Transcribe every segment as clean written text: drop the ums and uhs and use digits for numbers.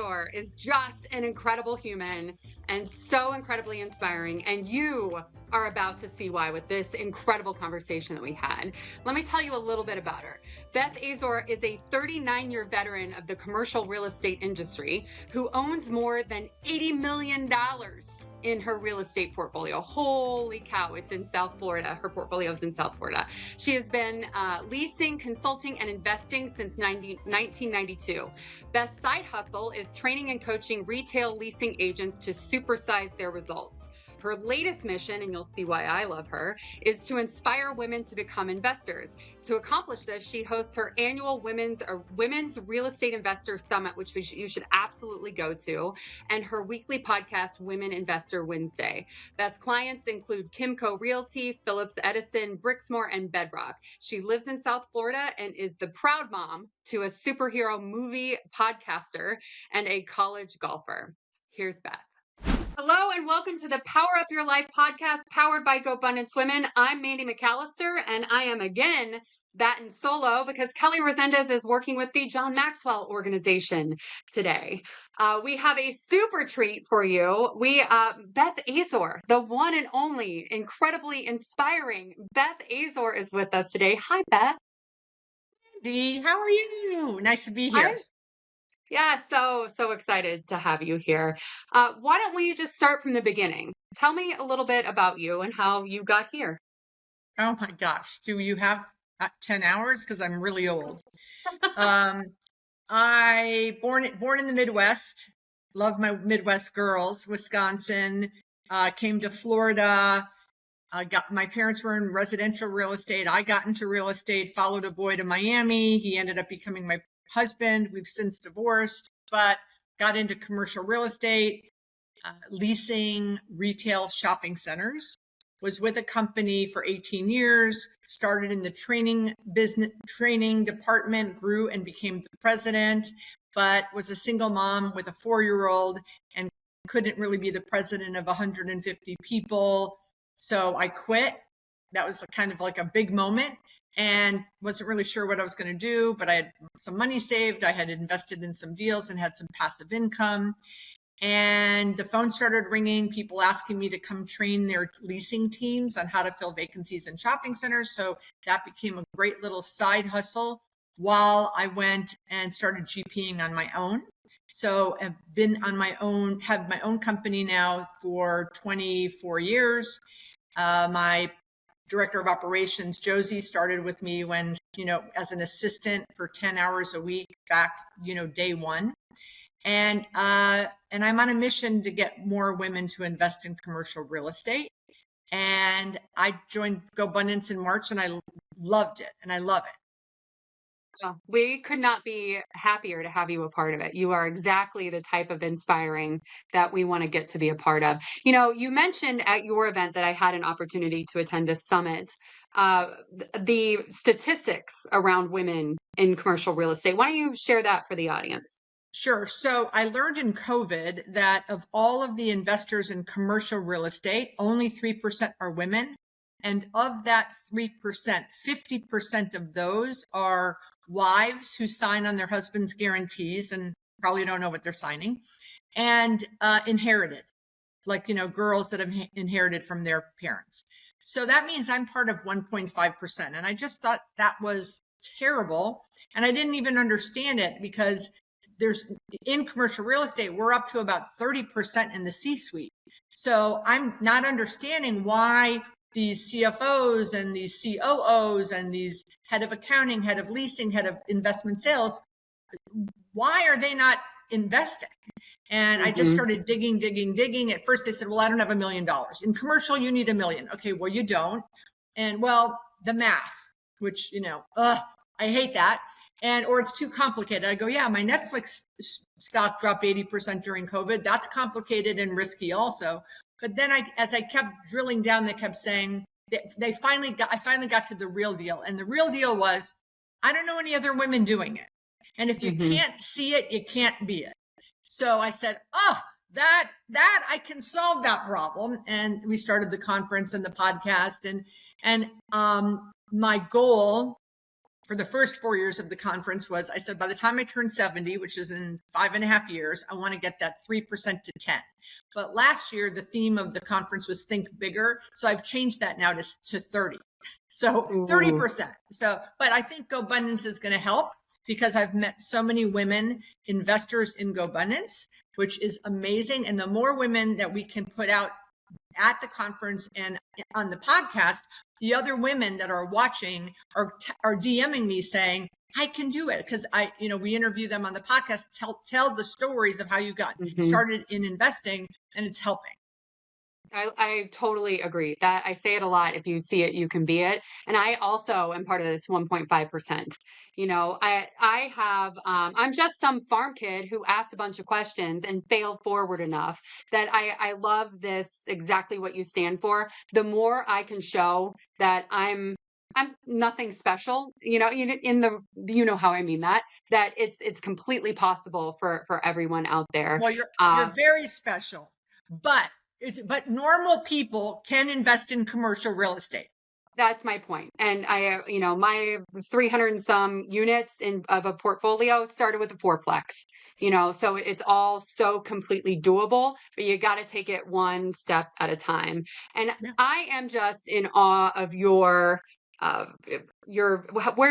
Azor is just an incredible human and so incredibly inspiring. And you are about to see why with this incredible conversation that we had. Let me tell you a little bit about her. Beth Azor is a 39-year veteran of the commercial real estate industry who owns more than $80 million in her real estate portfolio. Holy cow, it's in South Florida. Her portfolio is in South Florida. She has been leasing, consulting, and investing since 1992. Beth's side hustle is training and coaching retail leasing agents to supersize their results. Her latest mission, and you'll see why I love her, is to inspire women to become investors. To accomplish this, she hosts her annual Women's Real Estate Investor Summit, which you should absolutely go to, and her weekly podcast, Women Investor Wednesday. Beth's clients include Kimco Realty, Phillips Edison, Brixmor, and Bedrock. She lives in South Florida and is the proud mom to a superhero movie podcaster and a college golfer. Here's Beth. Hello and welcome to the Power Up Your Life podcast powered by GoBundance Women. I'm Mandy McAllister and I am again batting solo because Kelly Resendez is working with the John Maxwell organization today. We have a super treat for you. Beth Azor, the one and only, incredibly inspiring Beth Azor is with us today. Hi, Beth. Mandy, how are you? Nice to be here. Yeah, so excited to have you here. Why don't we just start from the beginning? Tell me a little bit about you and how you got here. Oh my gosh, do you have 10 hours? Because I'm really old. I born in the Midwest. Love my Midwest girls. Wisconsin. Came to Florida. My parents were in residential real estate. I got into real estate. Followed a boy to Miami. He ended up becoming my husband. We've since divorced, but got into commercial real estate, leasing retail shopping centers. Was with a company for 18 years, started in the training department, grew and became the president, but was a single mom with a 4-year-old and couldn't really be the president of 150 people. So I quit. That was kind of like a big moment and wasn't really sure what I was going to do, but I had some money saved. I had invested in some deals and had some passive income. And the phone started ringing, people asking me to come train their leasing teams on how to fill vacancies in shopping centers. So that became a great little side hustle while I went and started GPing on my own. So I've been on my own, have my own company now for 24 years. My director of operations, Josie, started with me when, as an assistant for 10 hours a week back, day one. And I'm on a mission to get more women to invest in commercial real estate. And I joined GoBundance in March and I loved it and I love it. Well, we could not be happier to have you a part of it. You are exactly the type of inspiring that we want to get to be a part of. You mentioned at your event that I had an opportunity to attend a summit, the statistics around women in commercial real estate. Why don't you share that for the audience? Sure. So I learned in COVID that of all of the investors in commercial real estate, only 3% are women. And of that 3%, 50% of those are wives who sign on their husband's guarantees and probably don't know what they're signing, and inherited, like, girls that have inherited from their parents. So that means I'm part of 1.5%. And I just thought that was terrible. And I didn't even understand it because in commercial real estate, we're up to about 30% in the C-suite. So I'm not understanding why these CFOs and these COOs and these head of accounting, head of leasing, head of investment sales, why are they not investing? And I just started digging. At first they said, well, I don't have $1 million. In commercial, you need $1 million. Okay, well, you don't. And well, the math, which, I hate that. Or it's too complicated. I go, yeah, my Netflix stock dropped 80% during COVID. That's complicated and risky also. But then as I kept drilling down, they kept saying I finally got to the real deal. And the real deal was, I don't know any other women doing it. And if you can't see it, you can't be it. So I said, that I can solve that problem. And we started the conference and the podcast and my goal for the first 4 years of the conference was, I said, by the time I turn 70, which is in 5.5 years, I want to get that 3% to 10. But last year, the theme of the conference was think bigger. So I've changed that now to 30. So 30%. So, but I think GoBundance is going to help because I've met so many women investors in GoBundance, which is amazing. And the more women that we can put out at the conference and on the podcast, the other women that are watching are DMing me saying, I can do it. Because we interview them on the podcast, tell the stories of how you got started in investing, and it's helping. I totally agree. That I say it a lot. If you see it, you can be it. And I also am part of this 1.5%. I'm just some farm kid who asked a bunch of questions and failed forward enough that I love this, exactly what you stand for. The more I can show that I'm nothing special, how I mean that it's completely possible for everyone out there. Well, you're very special, but normal people can invest in commercial real estate. That's my point. And my 300 and some units of a portfolio started with a fourplex, so it's all so completely doable, but you got to take it one step at a time. And yeah. I am just in awe of where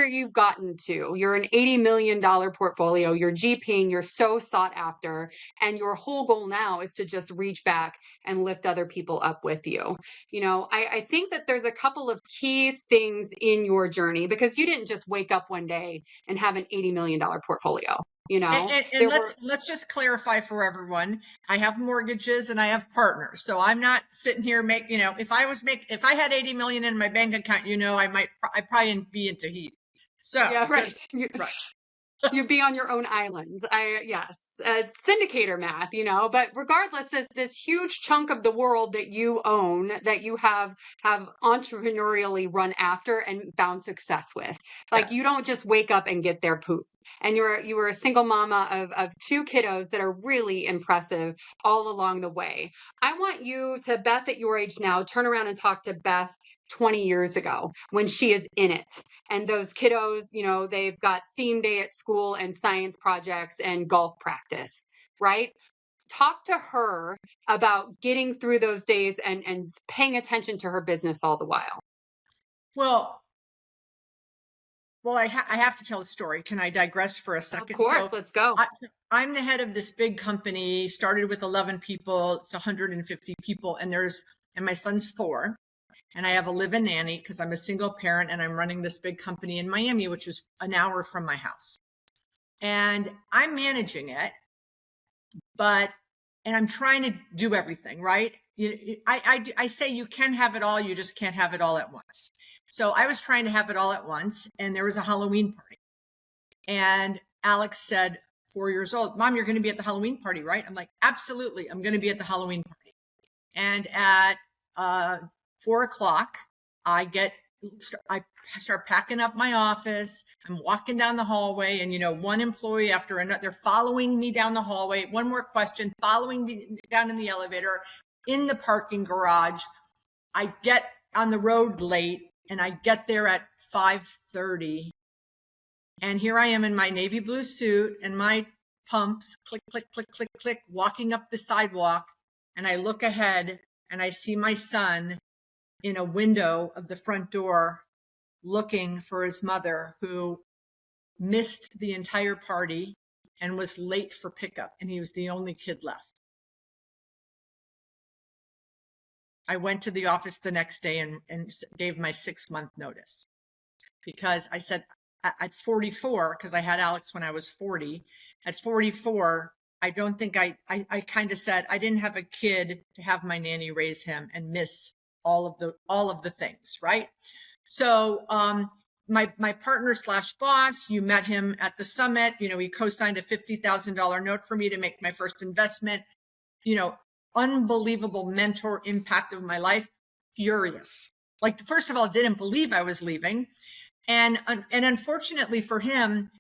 you've gotten to. You're an $80 million portfolio, you're GPing, you're so sought after, and your whole goal now is to just reach back and lift other people up with you. I think that there's a couple of key things in your journey, because you didn't just wake up one day and have an $80 million portfolio. And let's just clarify for everyone. I have mortgages and I have partners. So I'm not sitting here if I had 80 million in my bank account, I'd probably be in Tahiti. So yeah, right. You'd be on your own island. Yes, syndicator math, but regardless, this huge chunk of the world that you own, that you have entrepreneurially run after and found success with. Like, yes. You don't just wake up and get there poof. And you were a single mama of 2 kiddos that are really impressive all along the way. I want you to, Beth, at your age now, turn around and talk to Beth 20 years ago when she is in it. And those kiddos, they've got theme day at school and science projects and golf practice, right? Talk to her about getting through those days and paying attention to her business all the while. Well, I have to tell a story. Can I digress for a second? Of course, let's go. I'm the head of this big company, started with 11 people. It's 150 people. And my son's 4. And I have a live-in nanny because I'm a single parent and I'm running this big company in Miami, which is an hour from my house. And I'm managing it, and I'm trying to do everything, right? I say you can have it all, you just can't have it all at once. So I was trying to have it all at once, and there was a Halloween party. And Alex said, 4 years old, Mom, you're going to be at the Halloween party, right? I'm like, absolutely, I'm going to be at the Halloween party. And at 4 o'clock, I start packing up my office. I'm walking down the hallway, and one employee after another, they're following me down the hallway. One more question, following me down in the elevator, in the parking garage. I get on the road late, and I get there at 5:30. And here I am in my navy blue suit and my pumps, click, click, click, click, click, walking up the sidewalk. And I look ahead and I see my son in a window of the front door looking for his mother, who missed the entire party and was late for pickup. And he was the only kid left. I went to the office the next day and gave my 6-month notice, because I said at 44, because I had Alex when I was 40, at 44, I don't think I kind of said I didn't have a kid to have my nanny raise him and miss all of the things, right? So my partner / boss, you met him at the summit. He co-signed a $50,000 note for me to make my first investment. Unbelievable mentor impact of my life. Furious. Like, first of all, didn't believe I was leaving. And unfortunately for him,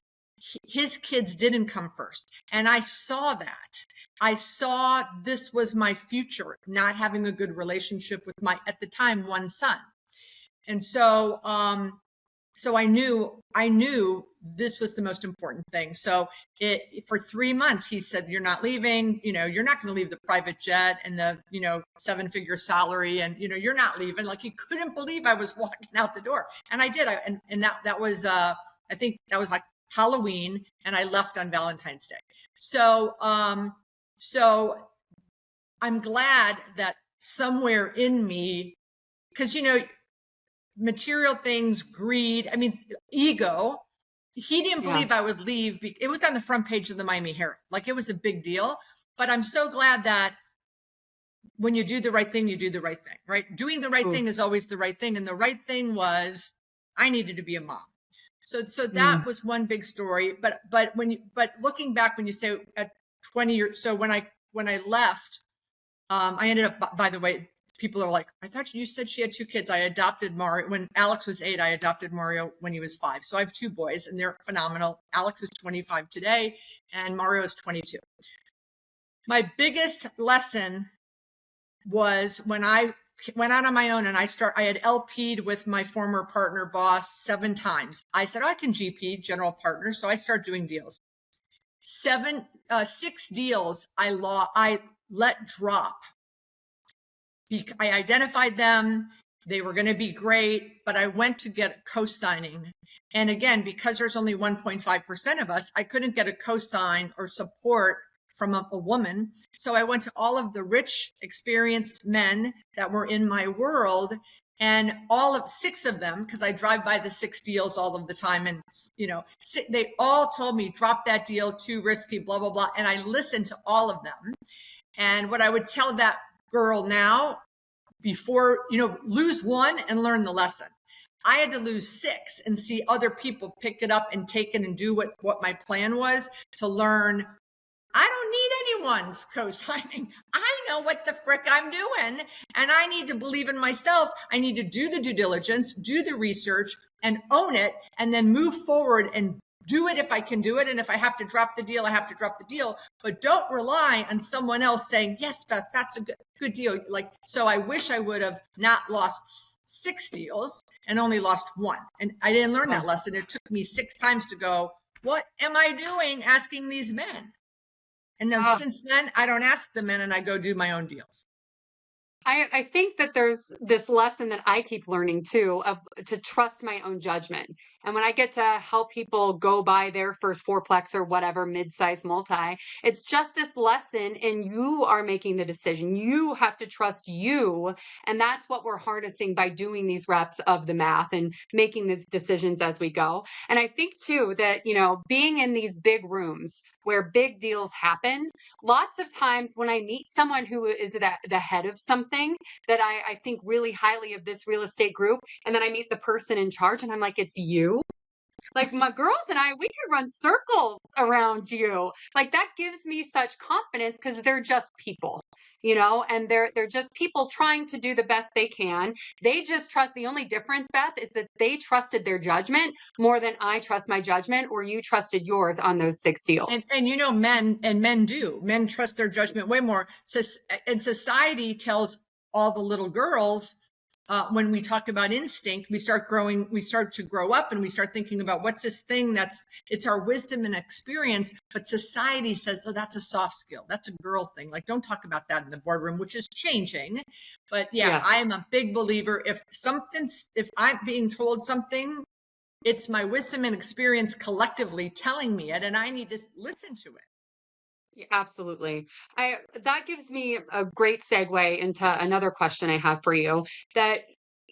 his kids didn't come first. And I saw that. I saw this was my future, not having a good relationship with my, at the time, one son. And so So I knew this was the most important thing. So for 3 months, he said, you're not leaving, you're not going to leave the private jet and the, 7-figure salary. And, you're not leaving. Like, he couldn't believe I was walking out the door. And I did. And that was, I think that was like Halloween, and I left on Valentine's Day. So I'm glad that somewhere in me, because, material things, greed, ego, he didn't believe I would leave. It was on the front page of the Miami Herald. Like, it was a big deal. But I'm so glad that when you do the right thing, you do the right thing, right? Doing the right thing is always the right thing. And the right thing was, I needed to be a mom. So that was one big story. But looking back, when you say at 20 years, so when I left, I ended up, by the way, people are like, I thought you said she had 2 kids. I adopted Mario when Alex was 8. I adopted Mario when he was 5. So I have 2 boys, and they're phenomenal. Alex is 25 today, and Mario is 22. My biggest lesson was when I went out on my own, and I had LP'd with my former partner boss 7 times. I said, I can GP, general partner. So I started doing deals. 6 deals I let drop. I identified them. They were going to be great, but I went to get co-signing. And again, because there's only 1.5% of us, I couldn't get a co-sign or support from a woman. So I went to all of the rich, experienced men that were in my world, and all of 6 of them, because I drive by the 6 deals all of the time. And, they all told me, drop that deal, too risky, blah, blah, blah. And I listened to all of them. And what I would tell that girl now, before, lose 1 and learn the lesson. I had to lose 6 and see other people pick it up and take it and do what my plan was, to learn, I don't need anyone's co-signing. I know what the frick I'm doing, and I need to believe in myself. I need to do the due diligence, do the research, and own it, and then move forward and do it if I can do it. And if I have to drop the deal, I have to drop the deal. But don't rely on someone else saying, yes, Beth, that's a good deal. So I wish I would have not lost 6 deals and only lost 1. And I didn't learn that lesson. It took me 6 times to go, what am I doing asking these men? And then since then, I don't ask the men, and I go do my own deals. I think that there's this lesson that I keep learning too, to trust my own judgment. And when I get to help people go buy their first fourplex or whatever, mid-size multi, it's just this lesson, and you are making the decision. You have to trust you. And that's what we're harnessing by doing these reps of the math and making these decisions as we go. And I think too that, being in these big rooms where big deals happen, lots of times when I meet someone who is at the head of something that I think really highly of this real estate group, and then I meet the person in charge, and I'm like, it's you? Like, my girls and I, we could run circles around you. Like, that gives me such confidence, because they're just people, and they're just people trying to do the best they can. They just trust. The only difference, Beth, is that they trusted their judgment more than I trust my judgment, or you trusted yours on those 6 deals. Men do. Men trust their judgment way more. And society tells all the little girls, when we talk about instinct, we start to grow up, and we start thinking about what's this thing it's our wisdom and experience. But society says, oh, that's a soft skill. That's a girl thing. Like, don't talk about that in the boardroom, which is changing. But I am a big believer. If I'm being told something, it's my wisdom and experience collectively telling me it, and I need to listen to it. Yeah, absolutely. That gives me a great segue into another question I have for you. That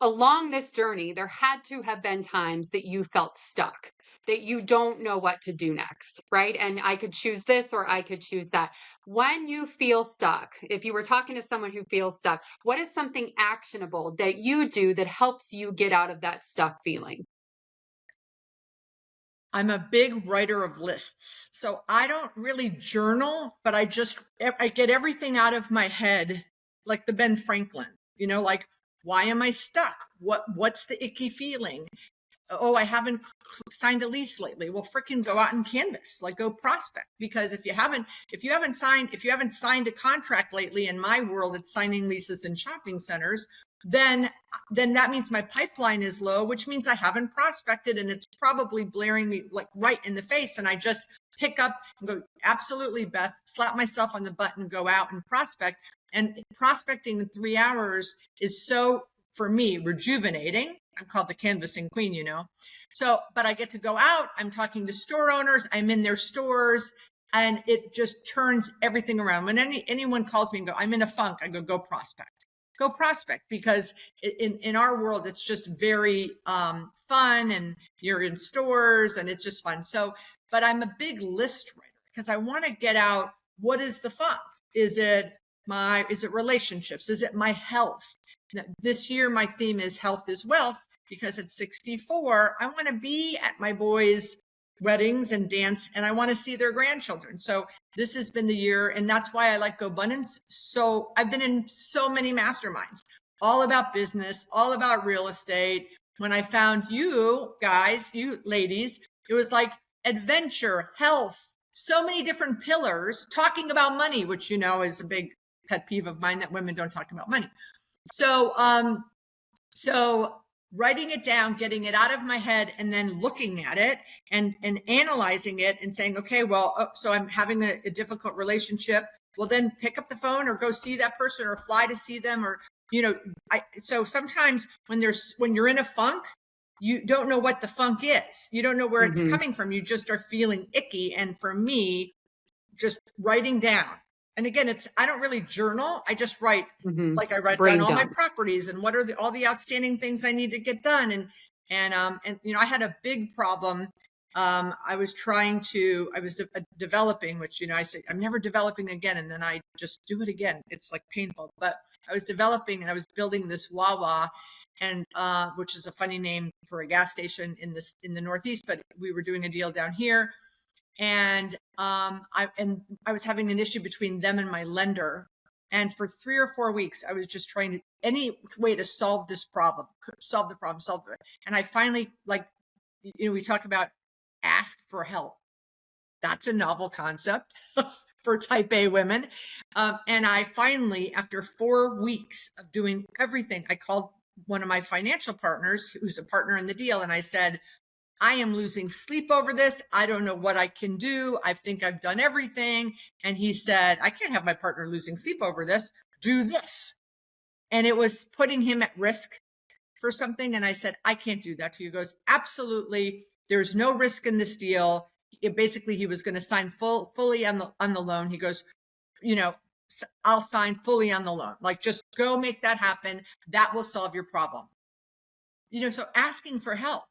along this journey, there had to have been times that you felt stuck, that you don't know what to do next, right? And I could choose this or I could choose that. When you feel stuck, if you were talking to someone who feels stuck, what is something actionable that you do that helps you get out of that stuck feeling? I'm a big writer of lists. So I don't really journal, but I get everything out of my head, like the Ben Franklin, like, why am I stuck? What's the icky feeling? Oh, I haven't signed a lease lately. Well, freaking go out and canvas, like, go prospect. Because if you haven't signed a contract lately, in my world, it's signing leases in shopping centers. then that means my pipeline is low, which means I haven't prospected, and it's probably blaring me like right in the face. And I just pick up and go, absolutely, Beth, slap myself on the butt and go out and prospect. And prospecting in 3 hours is so, for me, rejuvenating. I'm called the canvassing queen, you know. So, but I get to go out, I'm talking to store owners, I'm in their stores, and it just turns everything around. When anyone calls me and go, I'm in a funk, I go prospect, because in our world, it's just very fun, and you're in stores and it's just fun. So, but I'm a big list writer because I want to get out, what is the funk? Is it relationships? Is it my health? Now, this year, my theme is health is wealth, because at 64, I want to be at my boys' weddings and dance, and I want to see their grandchildren. So this has been the year, and that's why I like GoBundance. So I've been in so many masterminds, all about business, all about real estate. When I found you guys, you ladies, it was like adventure, health, so many different pillars, talking about money, which, you know, is a big pet peeve of mine, that women don't talk about money. So, so writing it down, getting it out of my head, and then looking at it and analyzing it and saying, okay, well, so I'm having a difficult relationship. Well, then pick up the phone or go see that person or fly to see them, or, you know, so sometimes when you're in a funk, you don't know what the funk is. You don't know where it's coming from. You just are feeling icky. And for me, just writing down. And again, I don't really journal. I just write, like I write down all my properties and what are all the outstanding things I need to get done. And you know, I had a big problem. I was developing, which, you know, I say I'm never developing again. And then I just do it again. It's like painful, but I was developing and I was building this Wawa, and which is a funny name for a gas station in the Northeast, but we were doing a deal down here. And I was having an issue between them and my lender. And for 3 or 4 weeks, I was just trying any way to solve this problem, solve it. And I finally, like, you know, we talk about ask for help. That's a novel concept for type A women. And I finally, after 4 weeks of doing everything, I called one of my financial partners, who's a partner in the deal. And I said, I am losing sleep over this. I don't know what I can do. I think I've done everything. And he said, I can't have my partner losing sleep over this. Do this. And it was putting him at risk for something. And I said, I can't do that to you. He goes, absolutely. There's no risk in this deal. Basically, he was going to sign fully on the loan. He goes, you know, I'll sign fully on the loan. Like, just go make that happen. That will solve your problem. You know, so asking for help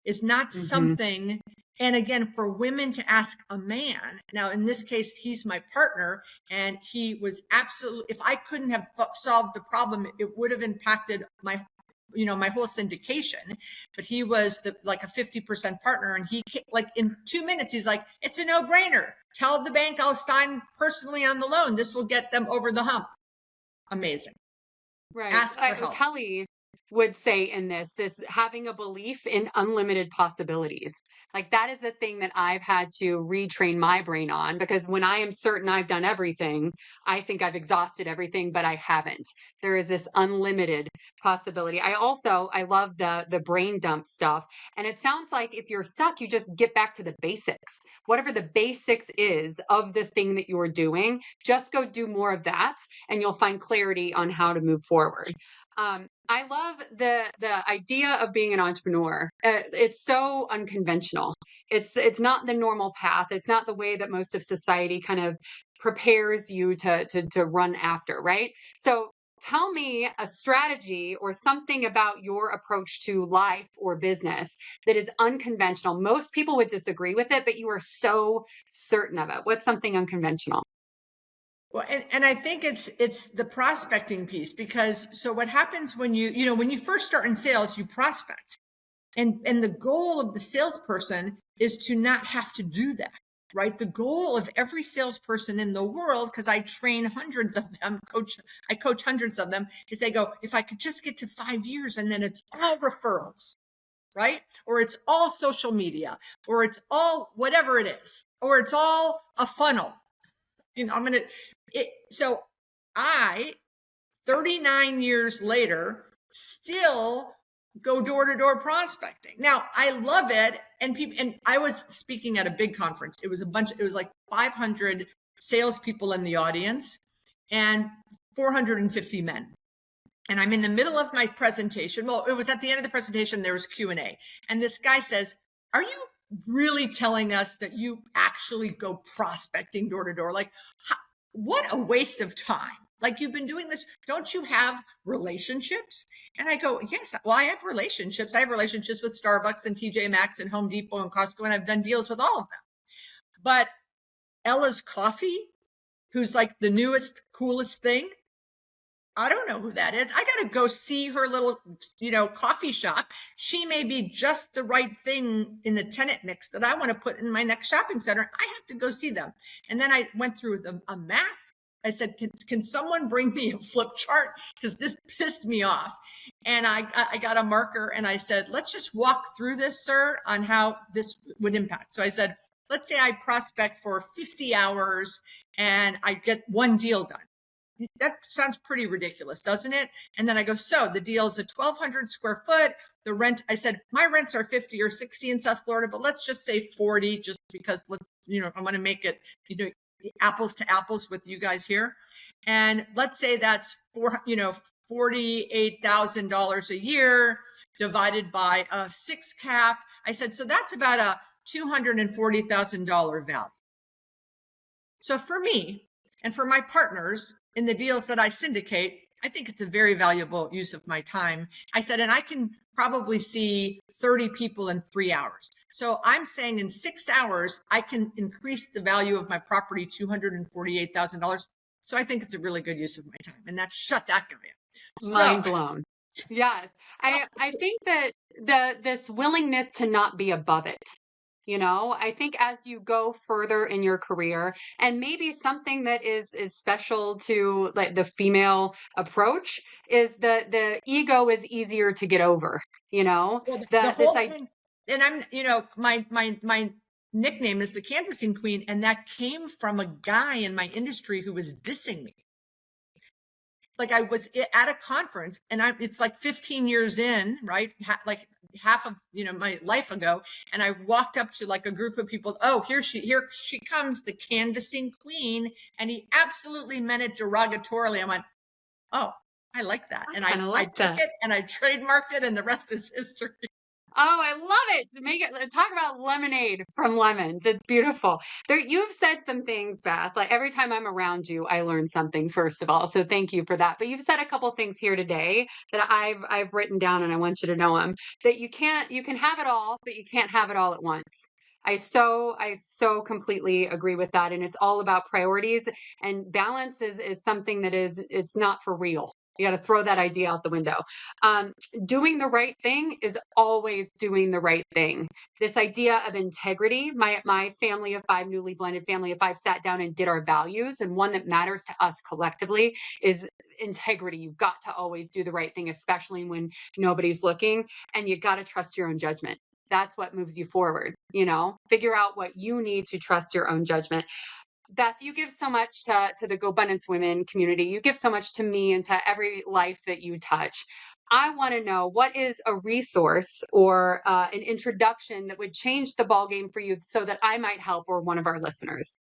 is not something, and again, for women to ask a man, now in this case, he's my partner, and he was absolutely, if I couldn't have solved the problem, it would have impacted my, you know, my whole syndication, but he was like a 50% partner, and he, like, in 2 minutes, he's like, it's a no-brainer. Tell the bank I'll sign personally on the loan. This will get them over the hump. Amazing. Right. Ask for help. Kelly would say in this having a belief in unlimited possibilities. Like, that is the thing that I've had to retrain my brain on, because when I am certain I've done everything, I think I've exhausted everything, but I haven't. There is this unlimited possibility. I love the brain dump stuff. And it sounds like if you're stuck, you just get back to the basics. Whatever the basics is of the thing that you're doing, just go do more of that, and you'll find clarity on how to move forward. I love the idea of being an entrepreneur. It's so unconventional. It's not the normal path. It's not the way that most of society kind of prepares you to run after, right? So tell me a strategy or something about your approach to life or business that is unconventional. Most people would disagree with it, but you are so certain of it. What's something unconventional? Well, and I think it's the prospecting piece, because so what happens when when you first start in sales, you prospect, and the goal of the salesperson is to not have to do that, right? The goal of every salesperson in the world, because I train hundreds of them, I coach hundreds of them, is they go, if I could just get to 5 years, and then it's all referrals, right? Or it's all social media, or it's all whatever it is, or it's all a funnel. You know, so 39 years later, still go door to door prospecting. Now, I love it. And people, and I was speaking at a big conference. It was like 500 salespeople in the audience and 450 men. And I'm in the middle of my presentation. Well, it was at the end of the presentation, there was Q&A. And this guy says, "Are you really telling us that you actually go prospecting door to door? Like, what a waste of time. Like, you've been doing this. Don't you have relationships?" And I go, "Yes, well, I have relationships. I have relationships with Starbucks and TJ Maxx and Home Depot and Costco, and I've done deals with all of them. But Ella's Coffee, who's like the newest, coolest thing, I don't know who that is. I got to go see her little, coffee shop. She may be just the right thing in the tenant mix that I want to put in my next shopping center. I have to go see them." And then I went through a math. I said, can someone bring me a flip chart? Because this pissed me off. And I got a marker and I said, "Let's just walk through this, sir, on how this would impact." So I said, let's say I prospect for 50 hours and I get one deal done. That sounds pretty ridiculous, doesn't it? And then I go, so the deal is a 1,200 square foot. The rent, I said, my rents are 50 or 60 in South Florida, but let's just say 40, just because I want to make it, apples to apples with you guys here. And let's say that's $48,000 a year divided by a 6 cap. I said, so that's about a $240,000 value. So for me and for my partners in the deals that I syndicate, I think it's a very valuable use of my time. I said, and I can probably see 30 people in 3 hours. So I'm saying in 6 hours, I can increase the value of my property $248,000. So I think it's a really good use of my time. And that shut that guy up. Mind blown. Yes. I think that this willingness to not be above it. I think as you go further in your career, and maybe something that is special to like the female approach is the ego is easier to get over, Well, the whole thing, and I'm, my nickname is the canvassing queen, and that came from a guy in my industry who was dissing me. Like, I was at a conference and it's like 15 years in, right? Like half of, my life ago. And I walked up to like a group of people. "Oh, here she comes, the canvassing queen." And he absolutely meant it derogatorily. I went, "Oh, I like that." And I took it and I trademarked it, and the rest is history. Oh, I love it. Talk about lemonade from lemons. It's beautiful. You've said some things, Beth. Like every time I'm around you, I learn something, first of all. So thank you for that. But you've said a couple things here today that I've written down, and I want you to know them. That you can have it all, but you can't have it all at once. I so completely agree with that. And it's all about priorities, and balance is something that it's not for real. You got to throw that idea out the window. Doing the right thing is always doing the right thing. This idea of integrity, my family of 5, newly blended family of 5, sat down and did our values. And one that matters to us collectively is integrity. You've got to always do the right thing, especially when nobody's looking. And you got to trust your own judgment. That's what moves you forward. Figure out what you need to trust your own judgment. Beth, you give so much to the GoBundance women community. You give so much to me and to every life that you touch. I want to know, what is a resource or an introduction that would change the ballgame for you so that I might help, or one of our listeners?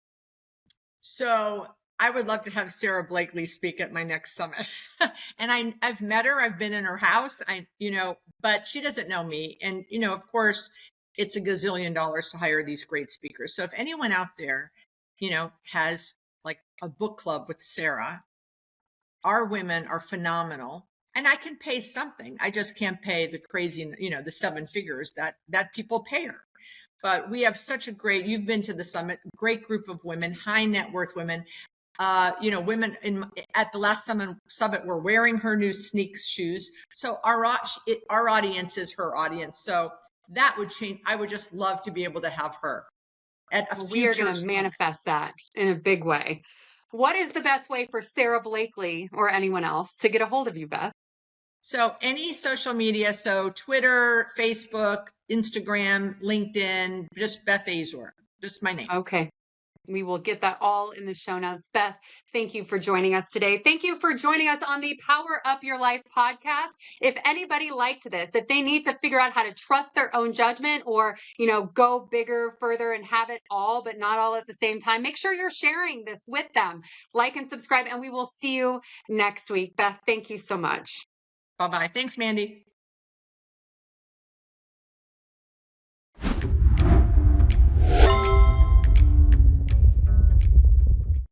So I would love to have Sarah Blakely speak at my next summit. And I've met her. I've been in her house. But she doesn't know me. And, of course, it's $1 gazillion to hire these great speakers. So if anyone out there, has like a book club with Sarah, our women are phenomenal. And I can pay something. I just can't pay the crazy, the 7 figures that people pay her. But we have such a great, you've been to the summit, great group of women, high net worth women. Women at the last summit were wearing her new sneaks shoes. So our audience is her audience. So that would change. I would just love to be able to have her at a future. We are going to manifest that in a big way. What is the best way for Sarah Blakely or anyone else to get a hold of you, Beth? So any social media, so Twitter, Facebook, Instagram, LinkedIn, just Beth Azor, just my name. Okay. We will get that all in the show notes. Beth, thank you for joining us today. Thank you for joining us on the Power Up Your Life podcast. If anybody liked this, if they need to figure out how to trust their own judgment or, go bigger, further, and have it all, but not all at the same time, make sure you're sharing this with them. Like and subscribe, and we will see you next week. Beth, thank you so much. Bye-bye. Thanks, Mandy.